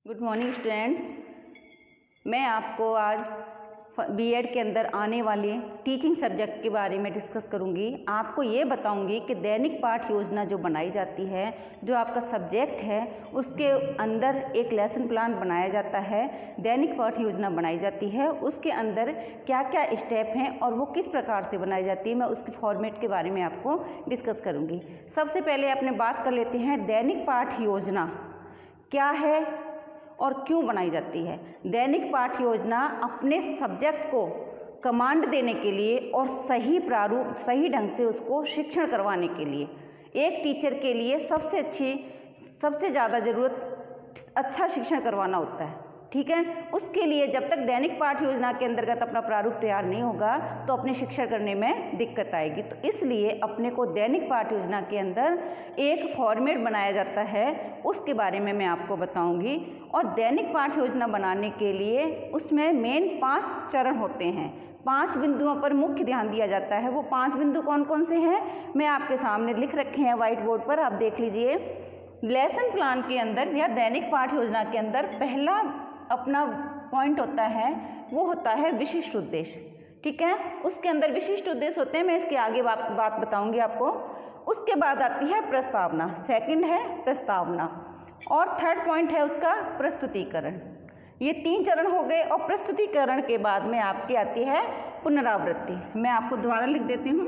Good morning students. मैं आपको आज बीएड के अंदर आने वाले टीचिंग सब्जेक्ट के बारे में डिस्कस करूंगी। आपको ये बताऊंगी कि दैनिक पाठ योजना जो बनाई जाती है, जो आपका सब्जेक्ट है, उसके अंदर एक लेसन प्लान बनाया जाता है, दैनिक पाठ योजना बनाई जाती है। उसके अंदर क्या क्या स्टेप हैं और वो किस प्रकार से बनाई जाती है, मैं उसके फॉर्मेट के बारे में आपको डिस्कस करूँगी। सबसे पहले अपने बात कर लेते हैं दैनिक पाठ योजना क्या है और क्यों बनाई जाती है। दैनिक पाठ योजना अपने सब्जेक्ट को कमांड देने के लिए और सही प्रारूप सही ढंग से उसको शिक्षण करवाने के लिए, एक टीचर के लिए सबसे ज़्यादा ज़रूरत अच्छा शिक्षण करवाना होता है। ठीक है, उसके लिए जब तक दैनिक पाठ योजना के अंतर्गत अपना प्रारूप तैयार नहीं होगा तो अपने शिक्षण करने में दिक्कत आएगी। तो इसलिए अपने को दैनिक पाठ योजना के अंदर एक फॉर्मेट बनाया जाता है, उसके बारे में मैं आपको बताऊंगी। और दैनिक पाठ योजना बनाने के लिए उसमें मेन 5 चरण होते हैं। 5 बिंदुओं पर मुख्य ध्यान दिया जाता है। वो 5 बिंदु कौन कौन से हैं मैं आपके सामने लिख रखे हैं व्हाइट बोर्ड पर, आप देख लीजिए। लेसन प्लान के अंदर या दैनिक पाठ योजना के अंदर पहला अपना पॉइंट होता है, वो होता है विशिष्ट उद्देश्य। ठीक है, उसके अंदर विशिष्ट उद्देश्य होते हैं, मैं इसके आगे बात बताऊंगी आपको। उसके बाद आती है प्रस्तावना, सेकंड है प्रस्तावना, और थर्ड पॉइंट है उसका प्रस्तुतिकरण। ये 3 चरण हो गए। और प्रस्तुतिकरण के बाद में आपकी आती है पुनरावृत्ति। मैं आपको दोबारा लिख देती हूँ,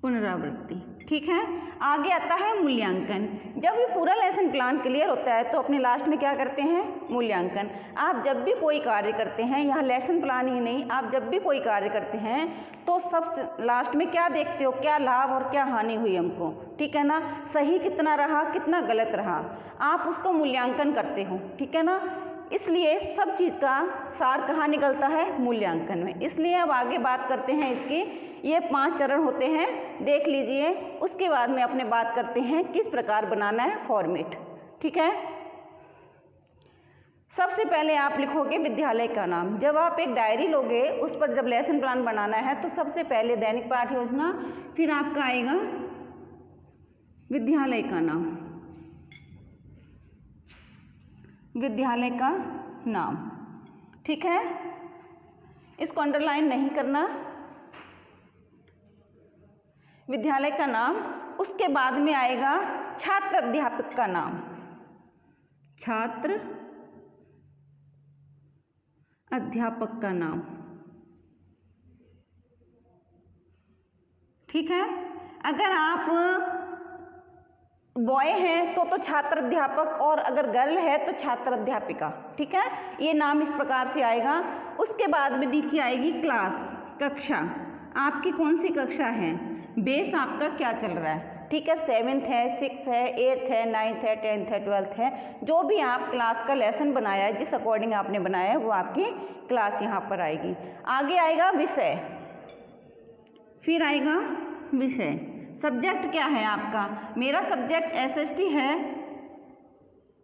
पुनरावृत्ति। ठीक है, आगे आता है मूल्यांकन। जब ये पूरा लेसन प्लान क्लियर होता है तो अपने लास्ट में क्या करते हैं, मूल्यांकन। आप जब भी कोई कार्य करते हैं, यहाँ लेसन प्लान ही नहीं, आप जब भी कोई कार्य करते हैं तो सबसे लास्ट में क्या देखते हो, क्या लाभ और क्या हानि हुई हमको। ठीक है ना, सही कितना रहा, कितना गलत रहा, आप उसको मूल्यांकन करते हो। ठीक है ना, इसलिए सब चीज़ का सार कहाँ निकलता है, मूल्यांकन में। इसलिए अब आगे बात करते हैं इसकी। ये 5 चरण होते हैं, देख लीजिए। उसके बाद में अपने बात करते हैं किस प्रकार बनाना है फॉर्मेट। ठीक है, सबसे पहले आप लिखोगे विद्यालय का नाम। जब आप एक डायरी लोगे, उस पर जब लेसन प्लान बनाना है तो सबसे पहले दैनिक पाठ योजना, फिर आपका आएगा विद्यालय का नाम, विद्यालय का नाम। ठीक है, इसको अंडरलाइन नहीं करना, विद्यालय का नाम। उसके बाद में आएगा छात्र अध्यापक का नाम, छात्र अध्यापक का नाम। ठीक है, अगर आप बॉय हैं तो छात्र अध्यापक, और अगर गर्ल है तो छात्र अध्यापिका। ठीक है, ये नाम इस प्रकार से आएगा। उसके बाद में नीचे आएगी क्लास, कक्षा, आपकी कौन सी कक्षा है, बेस आपका क्या चल रहा है। ठीक है, 7th है, 6th है, 8th है, 9th है, 10th है, 12th है, जो भी आप क्लास का लेसन बनाया है, जिस अकॉर्डिंग आपने बनाया है, वो आपकी क्लास यहाँ पर आएगी। आगे आएगा विषय, फिर आएगा विषय। सब्जेक्ट क्या है आपका, मेरा सब्जेक्ट SST है,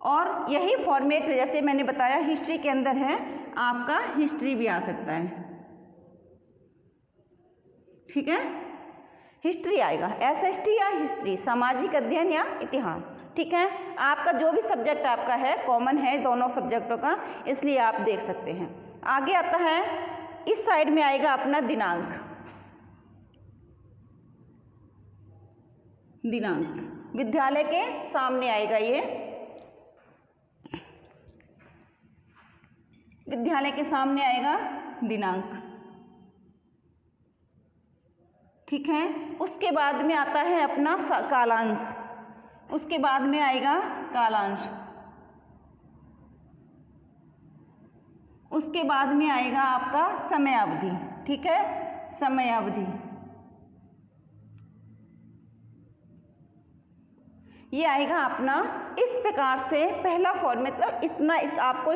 और यही फॉर्मेट जैसे मैंने बताया हिस्ट्री के अंदर है, आपका हिस्ट्री भी आ सकता है। ठीक है, हिस्ट्री आएगा, SST या हिस्ट्री, सामाजिक अध्ययन या इतिहास। ठीक है, आपका जो भी सब्जेक्ट आपका है कॉमन है दोनों सब्जेक्टों का, इसलिए आप देख सकते हैं। आगे आता है, इस साइड में आएगा अपना दिनांक, दिनांक विद्यालय के सामने आएगा, ये विद्यालय के सामने आएगा दिनांक। ठीक है, उसके बाद में आता है अपना कालांश, उसके बाद में आएगा कालांश, उसके बाद में आएगा आपका समय अवधि। ठीक है, समय अवधि, ये आएगा अपना। इस प्रकार से पहला फॉर्मेट, मतलब इतना आपको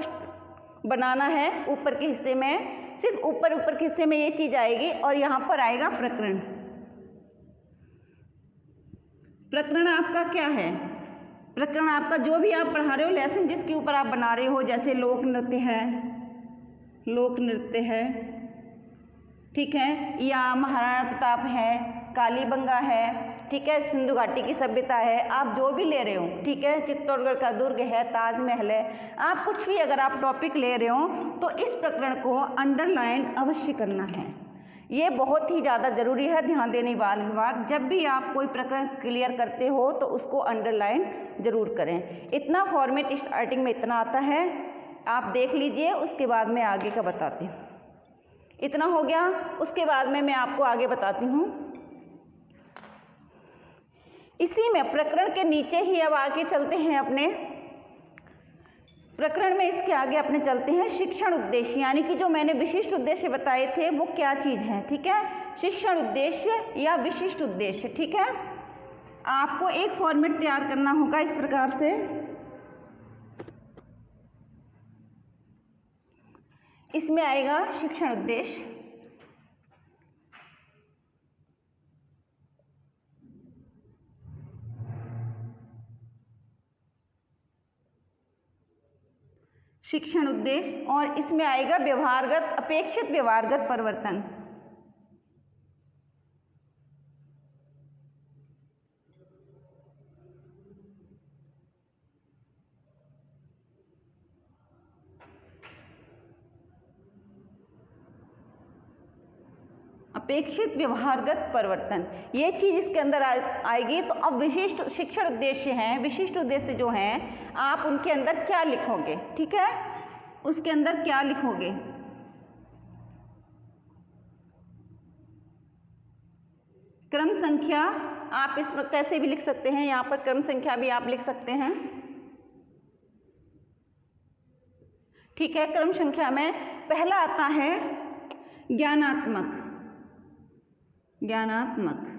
बनाना है। ऊपर के हिस्से में सिर्फ ऊपर के हिस्से में ये चीज़ आएगी, और यहाँ पर आएगा प्रकरण। प्रकरण आपका क्या है, प्रकरण आपका जो भी आप पढ़ा रहे हो, लेसन जिसके ऊपर आप बना रहे हो, जैसे लोक नृत्य है, लोक नृत्य है, ठीक है, या महाराणा प्रताप है, कालीबंगा है, ठीक है, सिंधु घाटी की सभ्यता है, आप जो भी ले रहे हो, ठीक है, चित्तौड़गढ़ का दुर्ग है, ताजमहल है, आप कुछ भी अगर आप टॉपिक ले रहे हो तो इस प्रकरण को अंडरलाइन अवश्य करना है। ये बहुत ही ज़्यादा ज़रूरी है, ध्यान देने वाली बात। जब भी आप कोई प्रकरण क्लियर करते हो तो उसको अंडरलाइन ज़रूर करें। इतना फॉर्मेट स्टार्टिंग में इतना आता है, आप देख लीजिए, उसके बाद मैं आगे का बताती हूँ। इतना हो गया, उसके बाद में मैं आपको आगे बताती हूँ। इसी में प्रकरण के नीचे ही अब आगे चलते हैं, अपने प्रकरण में इसके आगे अपने चलते हैं शिक्षण उद्देश्य, यानी कि जो मैंने विशिष्ट उद्देश्य बताए थे वो क्या चीज़ है, ठीक है, शिक्षण उद्देश्य या विशिष्ट उद्देश्य, ठीक है। आपको एक फॉर्मेट तैयार करना होगा इस प्रकार से। इसमें आएगा शिक्षण उद्देश्य, शिक्षण उद्देश्य, और इसमें आएगा व्यवहारगत, अपेक्षित व्यवहारगत परिवर्तन। अपेक्षित व्यवहारगत परिवर्तन, ये चीज़ इसके अंदर आएगी। तो अब विशिष्ट शिक्षण उद्देश्य हैं, विशिष्ट उद्देश्य जो हैं, आप उनके अंदर क्या लिखोगे, ठीक है, उसके अंदर क्या लिखोगे। क्रम संख्या आप इस पर कैसे भी लिख सकते हैं, यहाँ पर क्रम संख्या भी आप लिख सकते हैं, ठीक है। क्रम संख्या में पहला आता है ज्ञानात्मक, ज्ञानात्मक,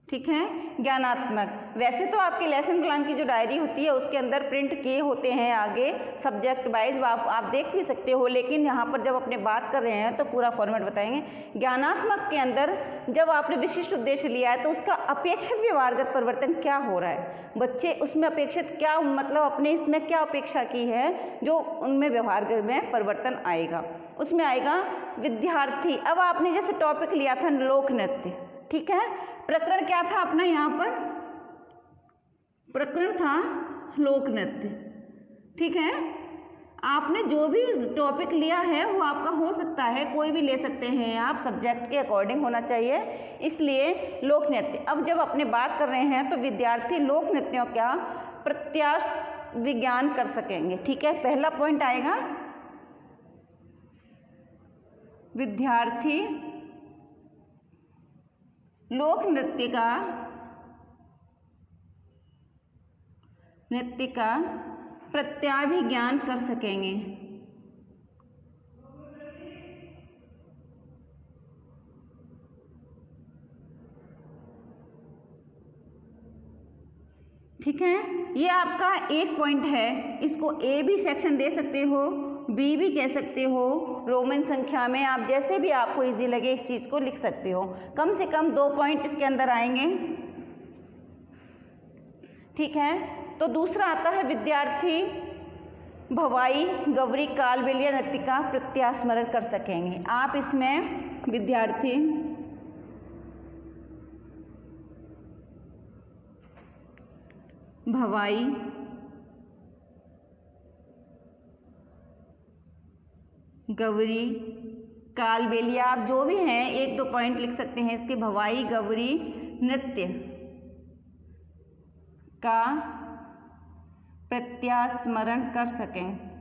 ठीक है, ज्ञानात्मक। वैसे तो आपके लेसन प्लान की जो डायरी होती है उसके अंदर प्रिंट किए होते हैं आगे सब्जेक्ट वाइज, आप देख भी सकते हो, लेकिन यहाँ पर जब अपने बात कर रहे हैं तो पूरा फॉर्मेट बताएंगे। ज्ञानात्मक के अंदर जब आपने विशिष्ट उद्देश्य लिया है तो उसका अपेक्षित व्यवहारगत परिवर्तन क्या हो रहा है, बच्चे उसमें अपेक्षित क्या, मतलब अपने इसमें क्या अपेक्षा की है जो उनमें व्यवहार में परिवर्तन आएगा, उसमें आएगा विद्यार्थी। अब आपने जैसे टॉपिक लिया था लोक नृत्य, ठीक है, प्रकरण क्या था अपना, यहाँ पर प्रकरण था लोक नृत्य, ठीक है। आपने जो भी टॉपिक लिया है वो आपका हो सकता है, कोई भी ले सकते हैं आप, सब्जेक्ट के अकॉर्डिंग होना चाहिए, इसलिए लोक नृत्य। अब जब अपने बात कर रहे हैं तो विद्यार्थी लोक नृत्यों का प्रत्याश विज्ञान कर सकेंगे, ठीक है। पहला पॉइंट आएगा विद्यार्थी लोक नृत्य का प्रत्याभिज्ञान कर सकेंगे, ठीक है। ये आपका एक पॉइंट है, इसको ए भी सेक्शन दे सकते हो, बी भी कह सकते हो, रोमन संख्या में आप जैसे भी आपको इजी लगे इस चीज़ को लिख सकते हो। कम से कम 2 पॉइंट इसके अंदर आएंगे, ठीक है। तो दूसरा आता है विद्यार्थी भवाई गौरी कालबेलिया नृत्य का प्रत्यास्मरण कर सकेंगे। आप इसमें विद्यार्थी भवाई गौरी कालबेलिया, आप जो भी हैं 1-2 पॉइंट लिख सकते हैं इसके, भवाई गौरी नृत्य का प्रत्यास्मरण कर सकें,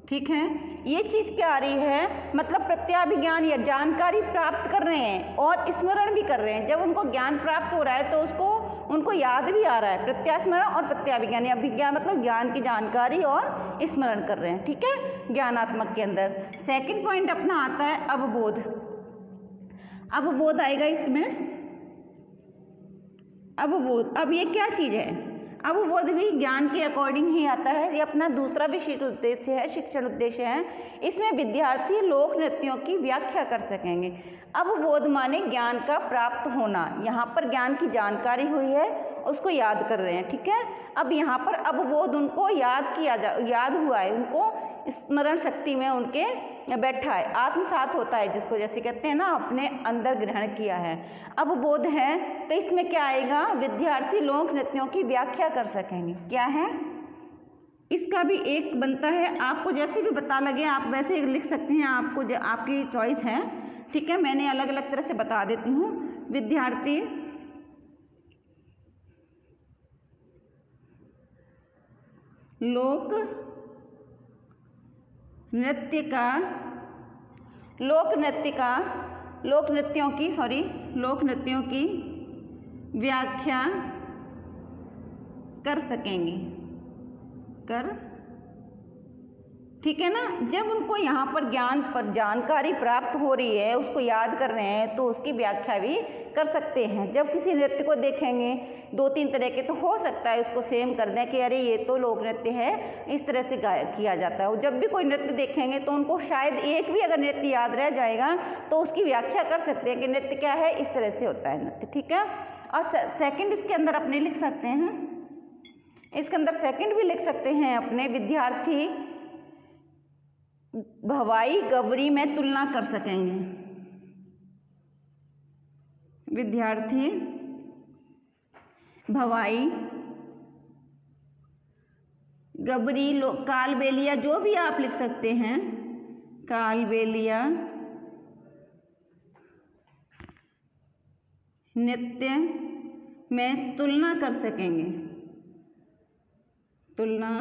ठीक है। ये चीज़ क्या आ रही है, मतलब प्रत्याभिज्ञान या जानकारी प्राप्त कर रहे हैं और स्मरण भी कर रहे हैं। जब उनको ज्ञान प्राप्त हो रहा है तो उसको उनको याद भी आ रहा है, प्रत्यास्मरण और प्रत्याभिज्ञान, या विज्ञान मतलब ज्ञान की जानकारी और स्मरण कर रहे हैं, ठीक है, ज्ञानात्मक के अंदर। सेकंड पॉइंट अपना आता है अवबोध। अवबोध आएगा इसमें, अवबोध। अब ये क्या चीज़ है, अवबोध भी ज्ञान के अकॉर्डिंग ही आता है, ये अपना दूसरा विशिष्ट उद्देश्य है, शिक्षण उद्देश्य है। इसमें विद्यार्थी लोक नृत्यों की व्याख्या कर सकेंगे। अवबोध माने ज्ञान का प्राप्त होना, यहाँ पर ज्ञान की जानकारी हुई है उसको याद कर रहे हैं, ठीक है। अब यहाँ पर अवबोध उनको याद हुआ है, उनको स्मरण शक्ति में उनके बैठा है, आत्मसात होता है, जिसको जैसे कहते हैं ना अपने अंदर ग्रहण किया है, अवबोध है। तो इसमें क्या आएगा, विद्यार्थी लोक नृत्यों की व्याख्या कर सकेंगे। क्या है, इसका भी एक बनता है, आपको जैसे भी बता लगे आप वैसे लिख सकते हैं, आपको आपकी चॉइस है, ठीक है। मैंने अलग अलग तरह से बता देती हूँ। विद्यार्थी लोक नृत्यों की व्याख्या कर सकेंगे, ठीक है ना। जब उनको यहाँ पर ज्ञान पर जानकारी प्राप्त हो रही है, उसको याद कर रहे हैं, तो उसकी व्याख्या भी कर सकते हैं। जब किसी नृत्य को देखेंगे 2-3 तरह के, तो हो सकता है उसको सेम कर दें कि अरे ये तो लोक नृत्य है, इस तरह से किया जाता है। और जब भी कोई नृत्य देखेंगे तो उनको शायद एक भी अगर नृत्य याद रह जाएगा तो उसकी व्याख्या कर सकते हैं कि नृत्य क्या है, इस तरह से होता है नृत्य, ठीक है। और सेकंड इसके अंदर अपने लिख सकते हैं, इसके अंदर सेकंड भी लिख सकते हैं अपने, विद्यार्थी भवाई गवरी में तुलना कर सकेंगे। विद्यार्थी भवाई गबरी कालबेलिया, जो भी आप लिख सकते हैं, कालबेलिया नृत्य में तुलना कर सकेंगे, तुलना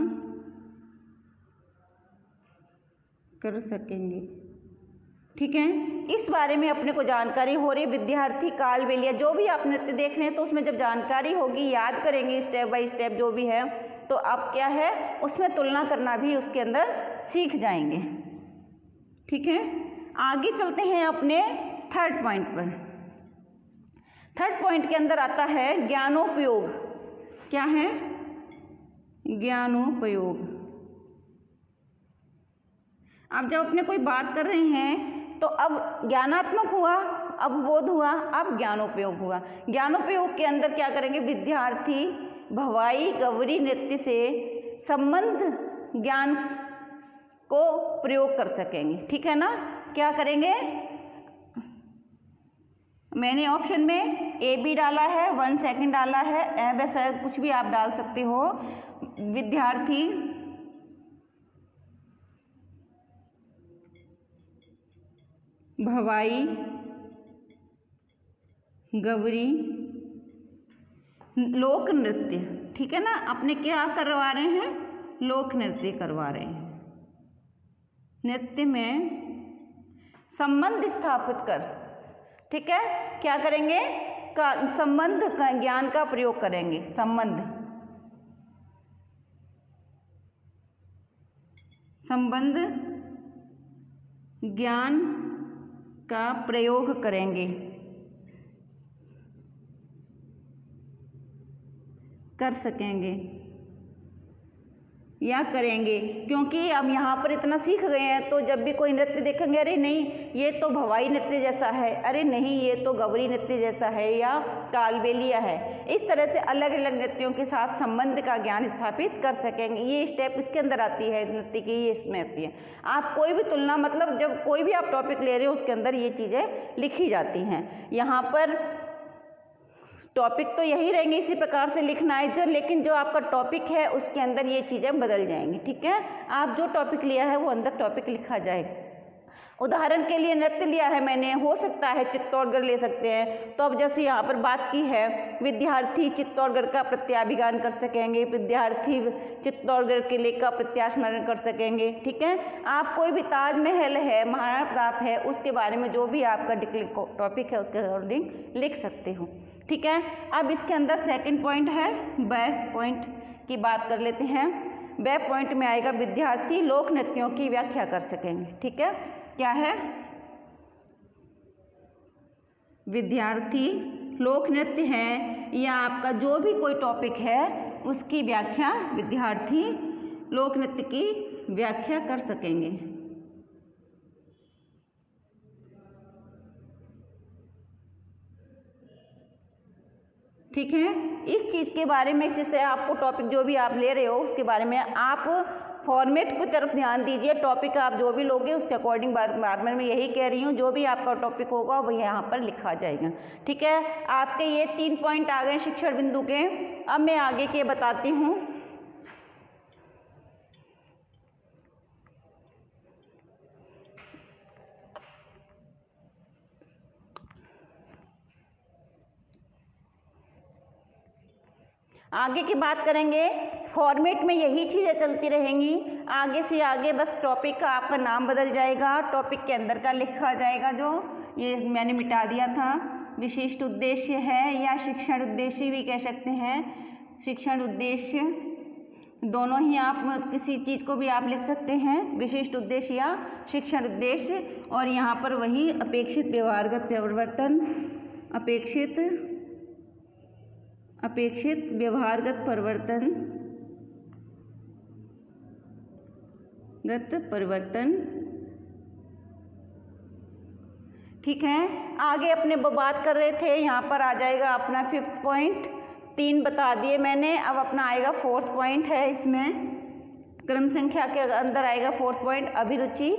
कर सकेंगे, ठीक है। इस बारे में अपने को जानकारी हो रही है। विद्यार्थी कालबेलिया, जो भी आप नृत्य देख रहे हैं तो उसमें जब जानकारी होगी, याद करेंगे स्टेप बाय स्टेप जो भी है, तो आप क्या है उसमें तुलना करना भी उसके अंदर सीख जाएंगे, ठीक है। आगे चलते हैं अपने थर्ड पॉइंट पर। थर्ड पॉइंट के अंदर आता है ज्ञानोपयोग। क्या है, ज्ञानोपयोग। अब जब अपने कोई बात कर रहे हैं तो अब ज्ञानात्मक हुआ, अवबोध हुआ, अब ज्ञानोपयोग हुआ। ज्ञानोपयोग के अंदर क्या करेंगे, विद्यार्थी भवाई गवरी नृत्य से संबंध ज्ञान को प्रयोग कर सकेंगे, ठीक है ना। क्या करेंगे, मैंने ऑप्शन में ए बी डाला है, 1 सेकंड डाला है, वैसा कुछ भी आप डाल सकते हो। विद्यार्थी भवाई गवरी लोक नृत्य, ठीक है ना। अपने क्या करवा रहे हैं, लोक नृत्य करवा रहे हैं। नृत्य में संबंध स्थापित कर, ठीक है। क्या करेंगे, संबंध का ज्ञान का प्रयोग करेंगे, संबंध ज्ञान का प्रयोग करेंगे, कर सकेंगे या करेंगे। क्योंकि अब यहाँ पर इतना सीख गए हैं तो जब भी कोई नृत्य देखेंगे, अरे नहीं ये तो भवाई नृत्य जैसा है, अरे नहीं ये तो गवरी नृत्य जैसा है, या कालबेलिया है, इस तरह से अलग अलग नृत्यों के साथ संबंध का ज्ञान स्थापित कर सकेंगे। ये स्टेप इसके अंदर आती है नृत्य की, ये इसमें आती है। आप कोई भी तुलना, मतलब जब कोई भी आप टॉपिक ले रहे हो उसके अंदर ये चीज़ें लिखी जाती हैं। यहाँ पर टॉपिक तो यही रहेंगे, इसी प्रकार से लिखना है जो, लेकिन जो आपका टॉपिक है उसके अंदर ये चीज़ें बदल जाएंगी, ठीक है। आप जो टॉपिक लिया है वो अंदर टॉपिक लिखा जाएगा। उदाहरण के लिए नृत्य लिया है मैंने, हो सकता है चित्तौड़गढ़ ले सकते हैं। तो अब जैसे यहाँ पर बात की है, विद्यार्थी चित्तौड़गढ़ का प्रत्याभिगान कर सकेंगे, विद्यार्थी चित्तौड़गढ़ किले का प्रत्यास्मरण कर सकेंगे, ठीक है। आप कोई भी ताजमहल है, महाराणा प्रताप है, उसके बारे में जो भी आपका टॉपिक है उसके अकॉर्डिंग लिख सकते हो, ठीक है। अब इसके अंदर सेकंड पॉइंट है, बैक पॉइंट की बात कर लेते हैं। बैक पॉइंट में आएगा विद्यार्थी लोक नृत्यों की व्याख्या कर सकेंगे, ठीक है। क्या है, विद्यार्थी लोक नृत्य है या आपका जो भी कोई टॉपिक है उसकी व्याख्या, विद्यार्थी लोक नृत्य की व्याख्या कर सकेंगे, ठीक है। इस चीज़ के बारे में, जिससे आपको टॉपिक जो भी आप ले रहे हो उसके बारे में आप फॉर्मेट की तरफ ध्यान दीजिए। टॉपिक आप जो भी लोगे उसके अकॉर्डिंग बार बार मैं यही कह रही हूँ, जो भी आपका टॉपिक होगा वो यहाँ पर लिखा जाएगा। ठीक है, आपके ये 3 पॉइंट आ गए शिक्षण बिंदु के। अब मैं आगे के बताती हूँ। आगे की बात करेंगे। फॉर्मेट में यही चीज़ें चलती रहेंगी, आगे से आगे बस टॉपिक का आपका नाम बदल जाएगा, टॉपिक के अंदर का लिखा जाएगा। जो ये मैंने मिटा दिया था, विशिष्ट उद्देश्य है या शिक्षण उद्देश्य भी कह सकते हैं। शिक्षण उद्देश्य दोनों ही, आप किसी चीज़ को भी आप लिख सकते हैं, विशिष्ट उद्देश्य या शिक्षण उद्देश्य। और यहाँ पर वही अपेक्षित व्यवहारगत परिवर्तन, अपेक्षित व्यवहारगत परिवर्तन। ठीक है, आगे अपने बात कर रहे थे, यहाँ पर आ जाएगा अपना 5th पॉइंट। 3 बता दिए मैंने, अब अपना आएगा 4th पॉइंट है। इसमें क्रम संख्या के अंदर आएगा 4th पॉइंट, अभिरुचि।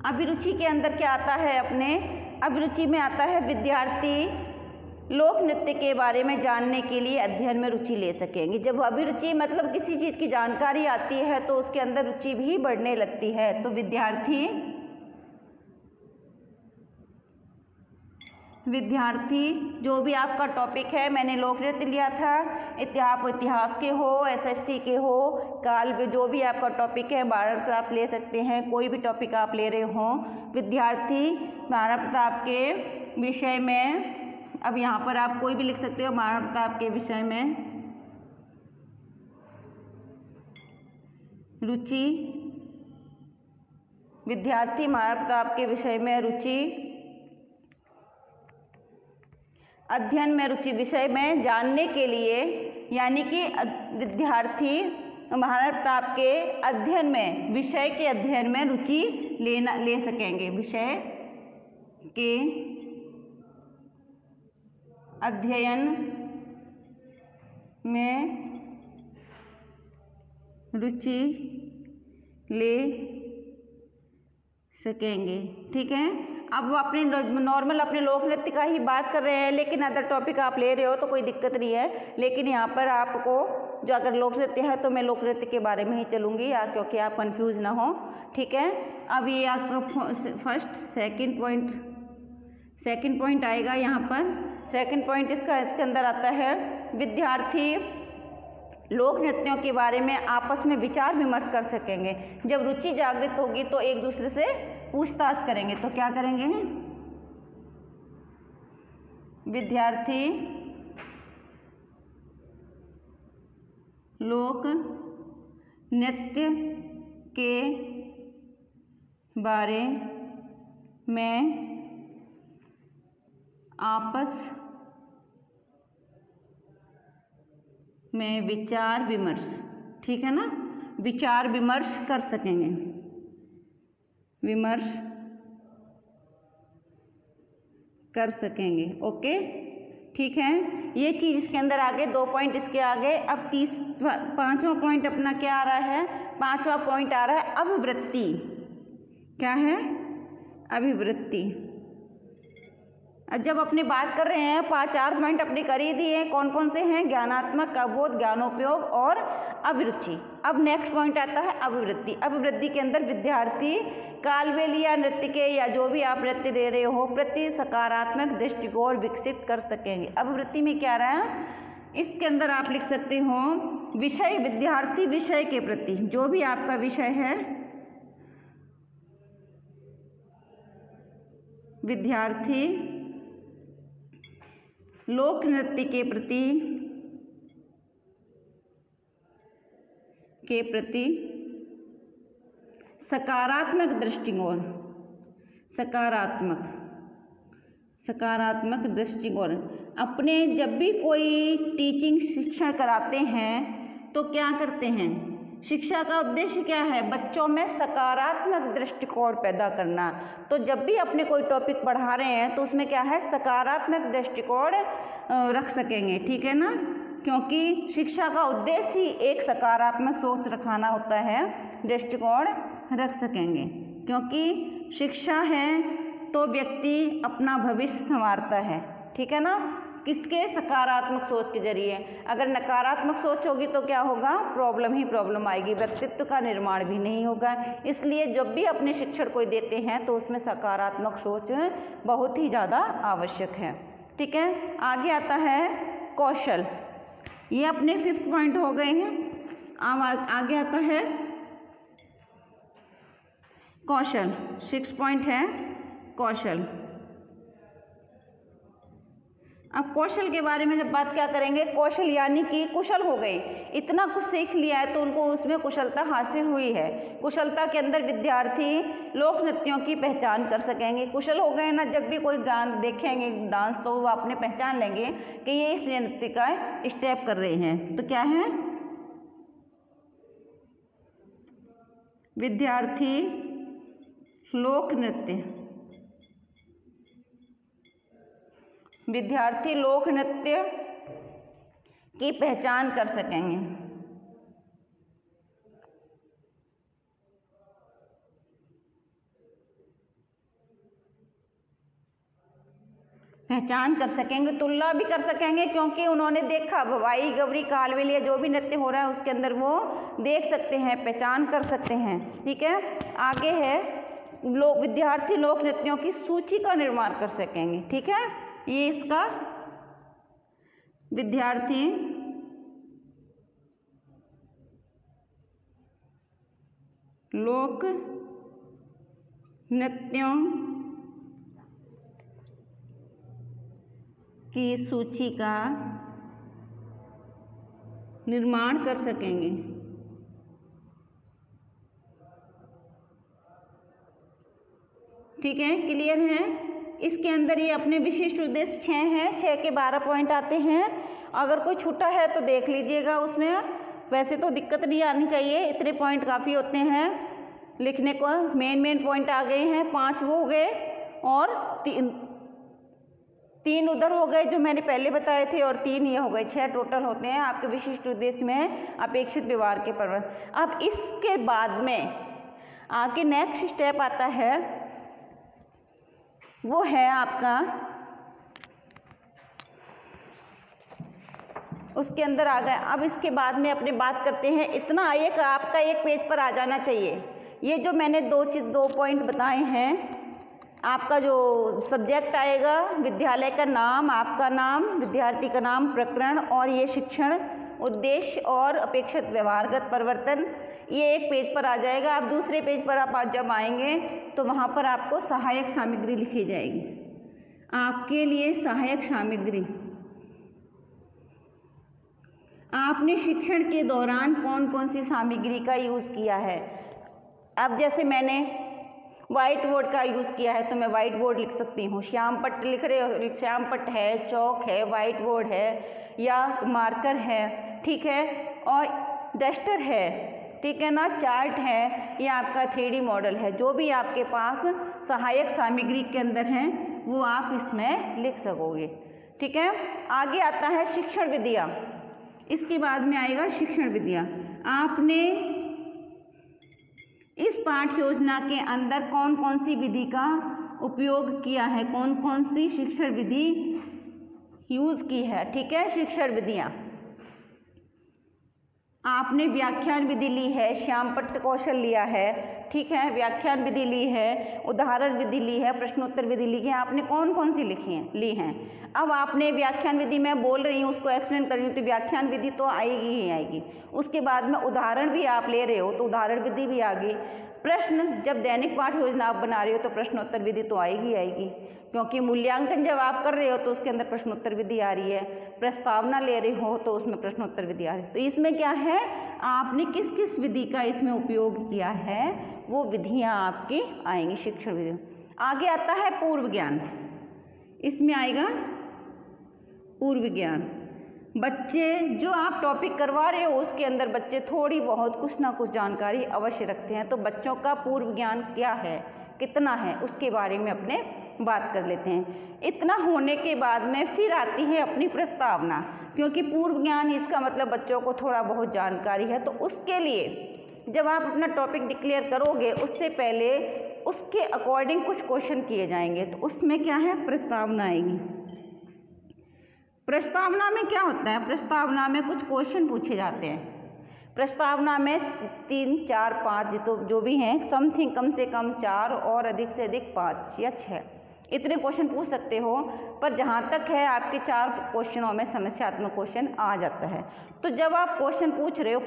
अभिरुचि के अंदर क्या आता है? अपने अभिरुचि में आता है विद्यार्थी लोक नृत्य के बारे में जानने के लिए अध्ययन में रुचि ले सकेंगे। जब अभिरुचि मतलब किसी चीज़ की जानकारी आती है तो उसके अंदर रुचि भी बढ़ने लगती है। तो विद्यार्थी जो भी आपका टॉपिक है, मैंने लोक नृत्य लिया था, इतिहास के हो, SST के हो, काल जो भी आपका टॉपिक है, महाराणा प्रताप ले सकते हैं, कोई भी टॉपिक आप ले रहे हो। विद्यार्थी महाराणा प्रताप के विषय में, अब यहाँ पर आप कोई भी लिख सकते हो महाराणा प्रताप के विषय में रुचि। विद्यार्थी महाराणा प्रताप के विषय में रुचि, अध्ययन में रुचि, विषय में जानने के लिए, यानी कि विद्यार्थी महाराणा प्रताप के अध्ययन में, विषय के अध्ययन में रुचि ले सकेंगे। विषय के अध्ययन में रुचि ले सकेंगे। ठीक है, अब वो अपने नॉर्मल अपने लोक नृत्य का ही बात कर रहे हैं, लेकिन अदर टॉपिक आप ले रहे हो तो कोई दिक्कत नहीं है। लेकिन यहाँ पर आपको जो अगर लोक नृत्य है तो मैं लोक नृत्य के बारे में ही चलूँगी, क्योंकि आप कंफ्यूज ना हो। ठीक है, अब ये आपका सेकंड पॉइंट आएगा यहाँ पर। सेकंड पॉइंट इसके अंदर आता है विद्यार्थी लोक नृत्यों के बारे में आपस में विचार विमर्श कर सकेंगे। जब रुचि जागृत होगी तो एक दूसरे से पूछताछ करेंगे। तो क्या करेंगे? विद्यार्थी लोक नृत्य के बारे में आपस में विचार विमर्श, ठीक है ना, विचार विमर्श कर सकेंगे, विमर्श कर सकेंगे। ओके, ठीक है, ये चीज़ इसके अंदर आगे 2 पॉइंट इसके आगे। अब 5वां पॉइंट अपना क्या आ रहा है? 5वां पॉइंट आ रहा है अभिवृत्ति। क्या है? अभिवृत्ति। जब अपनी बात कर रहे हैं 4 पॉइंट अपने कर ही दिए, कौन कौन से हैं? ज्ञानात्मक, अवबोध, ज्ञानोपयोग और अभिरुचि। अब नेक्स्ट पॉइंट आता है अभिवृत्ति। अभिवृत्ति के अंदर विद्यार्थी कालबेल या नृत्य के या जो भी आप नृत्य दे रहे हो प्रति सकारात्मक दृष्टिकोण विकसित कर सकेंगे। अभिवृत्ति में क्या रहा है? इसके अंदर आप लिख सकते हो विषय, विद्यार्थी विषय के प्रति, जो भी आपका विषय है, विद्यार्थी लोक नृत्य के प्रति सकारात्मक दृष्टिकोण, सकारात्मक दृष्टिकोण। अपने जब भी कोई टीचिंग शिक्षण कराते हैं तो क्या करते हैं? शिक्षा का उद्देश्य क्या है? बच्चों में सकारात्मक दृष्टिकोण पैदा करना। तो जब भी अपने कोई टॉपिक पढ़ा रहे हैं तो उसमें क्या है, सकारात्मक दृष्टिकोण रख सकेंगे, ठीक है ना, क्योंकि शिक्षा का उद्देश्य ही एक सकारात्मक सोच रखाना होता है, दृष्टिकोण रख सकेंगे, क्योंकि शिक्षा है तो व्यक्ति अपना भविष्य संवारता है, ठीक है ना, किसके? सकारात्मक सोच के जरिए। अगर नकारात्मक सोच होगी तो क्या होगा? प्रॉब्लम ही प्रॉब्लम आएगी, व्यक्तित्व का निर्माण भी नहीं होगा। इसलिए जब भी अपने शिक्षण को देते हैं तो उसमें सकारात्मक सोच बहुत ही ज़्यादा आवश्यक है, ठीक है। आगे आता है कौशल, ये अपने 5th पॉइंट हो गए हैं। अब आगे आता है कौशल, 6 पॉइंट है कौशल। अब कौशल के बारे में जब बात क्या करेंगे, कौशल यानी कि कुशल हो गए, इतना कुछ सीख लिया है तो उनको उसमें कुशलता हासिल हुई है। कुशलता के अंदर विद्यार्थी लोक नृत्यों की पहचान कर सकेंगे। कुशल हो गए ना, जब भी कोई गान देखेंगे डांस तो वो अपने पहचान लेंगे कि ये इस नृत्य का स्टेप कर रहे हैं। तो क्या है? विद्यार्थी लोक नृत्य, विद्यार्थी लोक नृत्य की पहचान कर सकेंगे। पहचान कर सकेंगे, तुलना भी कर सकेंगे, क्योंकि उन्होंने देखा भवाई, गौरी, कालबेलिया जो भी नृत्य हो रहा है उसके अंदर वो देख सकते हैं, पहचान कर सकते हैं, ठीक है। आगे है विद्यार्थी लोक नृत्यों की सूची का निर्माण कर सकेंगे, ठीक है। ये इसका विद्यार्थी लोक नृत्यों की सूची का निर्माण कर सकेंगे। ठीक है, क्लियर है। इसके अंदर ये अपने विशिष्ट उद्देश्य 6 हैं, 6 के 12 पॉइंट आते हैं। अगर कोई छूटा है तो देख लीजिएगा, उसमें वैसे तो दिक्कत नहीं आनी चाहिए, इतने पॉइंट काफ़ी होते हैं लिखने को। मेन पॉइंट आ गए हैं, 5 वो हो गए और 3 उधर हो गए जो मैंने पहले बताए थे, और 3 ये हो गए, 6 टोटल होते हैं आपके विशिष्ट उद्देश्य में अपेक्षित व्यवहार के प्रवर्तन। अब इसके बाद में आगे नेक्स्ट स्टेप आता है, वो है आपका, उसके अंदर आ गए। अब इसके बाद में अपने बात करते हैं, इतना एक आपका एक पेज पर आ जाना चाहिए। ये जो मैंने 2 पॉइंट बताए हैं, आपका जो सब्जेक्ट आएगा, विद्यालय का नाम, आपका नाम, विद्यार्थी का नाम, प्रकरण, और ये शिक्षण उद्देश्य और अपेक्षित व्यवहारगत परिवर्तन, ये एक पेज पर आ जाएगा। अब दूसरे पेज पर आप जब आएंगे तो वहाँ पर आपको सहायक सामग्री लिखी जाएगी। आपके लिए सहायक सामग्री, आपने शिक्षण के दौरान कौन कौन सी सामग्री का यूज़ किया है। अब जैसे मैंने वाइट बोर्ड का यूज़ किया है तो मैं वाइट बोर्ड लिख सकती हूँ। श्याम पट्ट लिख रहे हो, श्याम पट्ट है, चौक है, वाइट बोर्ड है या मार्कर है, ठीक है, और डस्टर है, ठीक है ना, चार्ट है, या आपका 3D मॉडल है। जो भी आपके पास सहायक सामग्री के अंदर हैं वो आप इसमें लिख सकोगे, ठीक है। आगे आता है शिक्षण विधियाँ, इसके बाद में आएगा शिक्षण विधियाँ। आपने इस पाठ योजना के अंदर कौन कौन सी विधि का उपयोग किया है, कौन कौन सी शिक्षण विधि यूज़ की है, ठीक है। शिक्षण विधियाँ, आपने व्याख्यान विधि ली है, श्यामपट्ट कौशल लिया है, ठीक है, व्याख्यान विधि ली है, उदाहरण विधि ली है, प्रश्नोत्तर विधि ली है, आपने कौन कौन सी ली हैं। अब आपने व्याख्यान विधि मैं बोल रही हूँ, उसको एक्सप्लेन कर रही हूँ, तो व्याख्यान विधि तो आएगी ही आएगी। उसके बाद में उदाहरण भी आप ले रहे हो तो उदाहरण विधि भी आ गई। प्रश्न, जब दैनिक पाठ योजना आप बना रहे हो तो प्रश्नोत्तर विधि तो आएगी आएगी, क्योंकि मूल्यांकन जब आप कर रहे हो तो उसके अंदर प्रश्नोत्तर विधि आ रही है। प्रस्तावना ले रहे हो तो उसमें प्रश्नोत्तर विधि आ रही है। तो इसमें क्या है, आपने किस किस विधि का इसमें उपयोग किया है वो विधियाँ आपकी आएंगी शिक्षण विधि। आगे आता है पूर्व ज्ञान, इसमें आएगा पूर्व ज्ञान। बच्चे जो आप टॉपिक करवा रहे हो उसके अंदर बच्चे थोड़ी बहुत कुछ ना कुछ जानकारी अवश्य रखते हैं, तो बच्चों का पूर्व ज्ञान क्या है, कितना है, उसके बारे में अपने बात कर लेते हैं। इतना होने के बाद में फिर आती है अपनी प्रस्तावना, क्योंकि पूर्व ज्ञान इसका मतलब बच्चों को थोड़ा बहुत जानकारी है, तो उसके लिए जब आप अपना टॉपिक डिक्लेयर करोगे उससे पहले उसके अकॉर्डिंग कुछ क्वेश्चन किए जाएंगे, तो उसमें क्या है, प्रस्तावना आएगी। प्रस्तावना में क्या होता है, प्रस्तावना में कुछ क्वेश्चन पूछे जाते हैं। प्रस्तावना में 3, 4, 5 तो जो भी हैं, समथिंग कम से कम 4 और अधिक से अधिक 5 या 6 इतने क्वेश्चन पूछ सकते हो, पर जहाँ तक है आपके 4 क्वेश्चनों में समस्यात्मक क्वेश्चन आ जाता है। तो जब आप क्वेश्चन पूछ रहे हो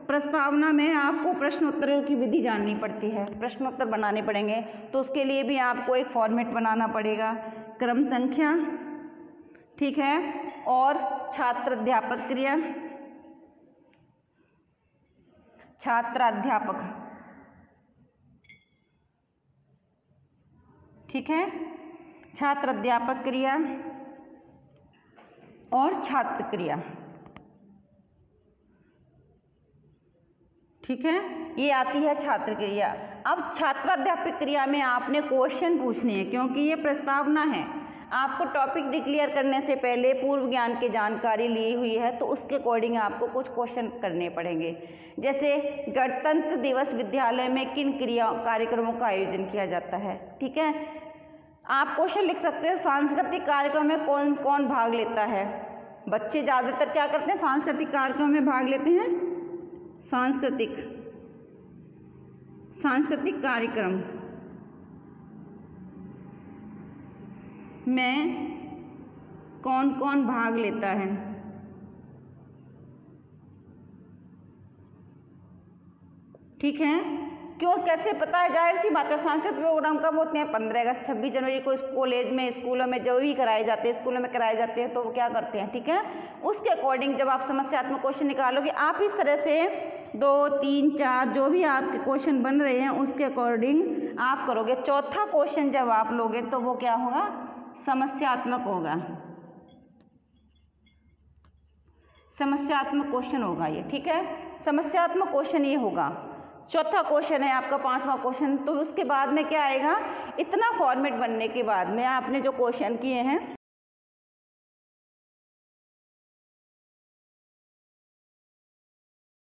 प्रस्तावना में आपको प्रश्नोत्तरों की विधि जाननी पड़ती है, प्रश्नोत्तर बनाने पड़ेंगे, तो उसके लिए भी आपको एक फॉर्मेट बनाना पड़ेगा, क्रम संख्या, ठीक है, और छात्र अध्यापक क्रिया, छात्राध्यापक, ठीक है, छात्र अध्यापक क्रिया और छात्र क्रिया, ठीक है, ये आती है छात्र क्रिया। अब छात्राध्यापक क्रिया में आपने क्वेश्चन पूछने हैं, क्योंकि ये प्रस्तावना है, आपको टॉपिक डिक्लेयर करने से पहले पूर्व ज्ञान की जानकारी ली हुई है, तो उसके अकॉर्डिंग आपको कुछ क्वेश्चन करने पड़ेंगे। जैसे गणतंत्र दिवस विद्यालय में किन कार्यक्रमों का आयोजन किया जाता है, ठीक है। आप क्वेश्चन लिख सकते हो, सांस्कृतिक कार्यक्रम में कौन कौन भाग लेता है। बच्चे ज़्यादातर क्या करते हैं, सांस्कृतिक कार्यक्रम में भाग लेते हैं। सांस्कृतिक कार्यक्रम में कौन कौन भाग लेता है, ठीक है। क्यों, कैसे पता है, जाहिर सी बात है, सांस्कृतिक प्रोग्राम कब होते हैं, 15 अगस्त 26 जनवरी को कॉलेज में, स्कूलों में जो भी कराए जाते हैं, स्कूलों में कराए जाते हैं, तो वो क्या करते हैं, ठीक है। उसके अकॉर्डिंग जब आप समस्यात्मक क्वेश्चन निकालोगे, आप इस तरह से 2, 3, 4 जो भी आपके क्वेश्चन बन रहे हैं उसके अकॉर्डिंग आप करोगे। चौथा क्वेश्चन जब आप लोगे तो वो क्या होगा, समस्यात्मक होगा, समस्यात्मक क्वेश्चन होगा ये, ठीक है। समस्यात्मक क्वेश्चन ये होगा, चौथा क्वेश्चन है आपका 5वां क्वेश्चन। तो उसके बाद में क्या आएगा, इतना फॉर्मेट बनने के बाद में आपने जो क्वेश्चन किए हैं